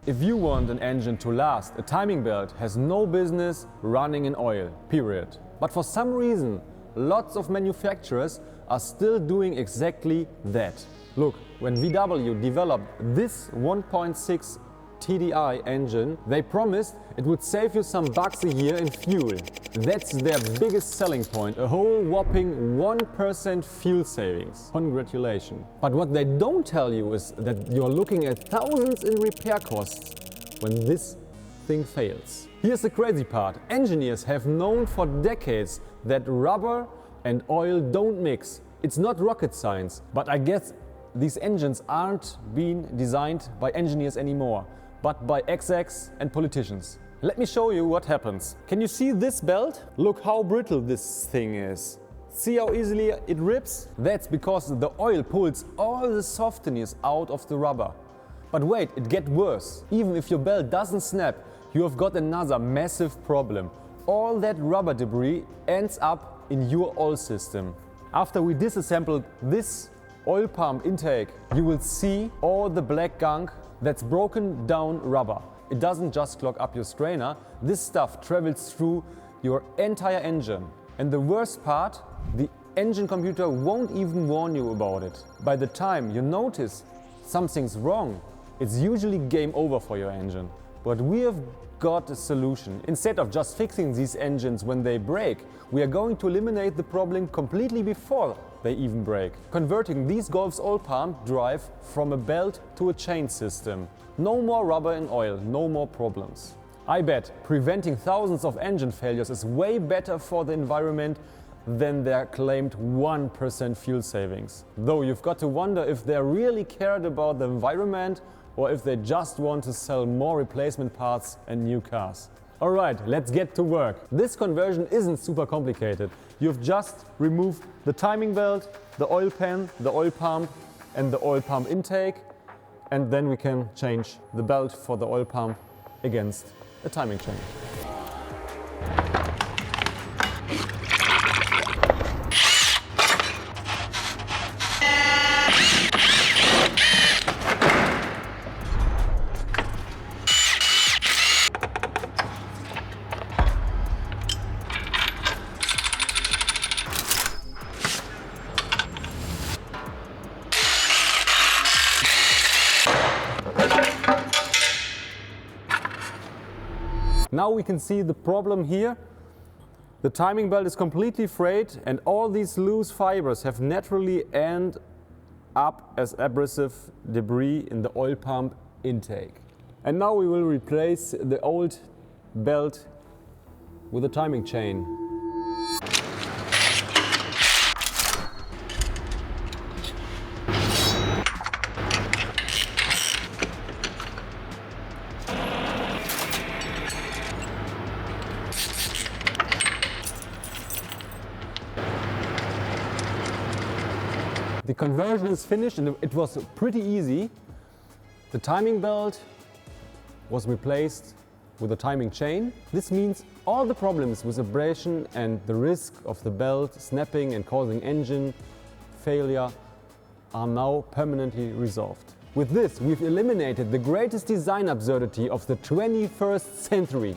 If you want an engine to last, a timing belt has no business running in oil, period. But for some reason, lots of manufacturers are still doing exactly that. Look, when VW developed this 1.6 TDI engine, they promised it would save you some bucks a year in fuel. That's their biggest selling point, a whole whopping 1% fuel savings. Congratulations. But what they don't tell you is that you're looking at thousands in repair costs when this thing fails. Here's the crazy part. Engineers have known for decades that rubber and oil don't mix. It's not rocket science, but I guess these engines aren't being designed by engineers anymore, but by execs and politicians. Let me show you what happens. Can you see this belt? Look how brittle this thing is. See how easily it rips? That's because the oil pulls all the softness out of the rubber. But wait, it gets worse. Even if your belt doesn't snap, you have got another massive problem. All that rubber debris ends up in your oil system. After we disassembled this oil pump intake, you will see all the black gunk that's broken down rubber. It doesn't just clog up your strainer, this stuff travels through your entire engine. And the worst part, the engine computer won't even warn you about it. By the time you notice something's wrong, it's usually game over for your engine. But we have got a solution. Instead of just fixing these engines when they break, we are going to eliminate the problem completely before they even break. Converting these Golf's oil pump drive from a belt to a chain system. No more rubber and oil, no more problems. I bet preventing thousands of engine failures is way better for the environment than their claimed 1% fuel savings. Though you've got to wonder if they really cared about the environment or if they just want to sell more replacement parts and new cars. Alright, let's get to work. This conversion isn't super complicated. You've just removed the timing belt, the oil pan, the oil pump and the oil pump intake, and then we can change the belt for the oil pump against a timing chain. Now we can see the problem here. The timing belt is completely frayed and all these loose fibers have naturally ended up as abrasive debris in the oil pump intake. And now we will replace the old belt with a timing chain. The conversion is finished and it was pretty easy. The timing belt was replaced with a timing chain. This means all the problems with abrasion and the risk of the belt snapping and causing engine failure are now permanently resolved. With this, we've eliminated the greatest design absurdity of the 21st century.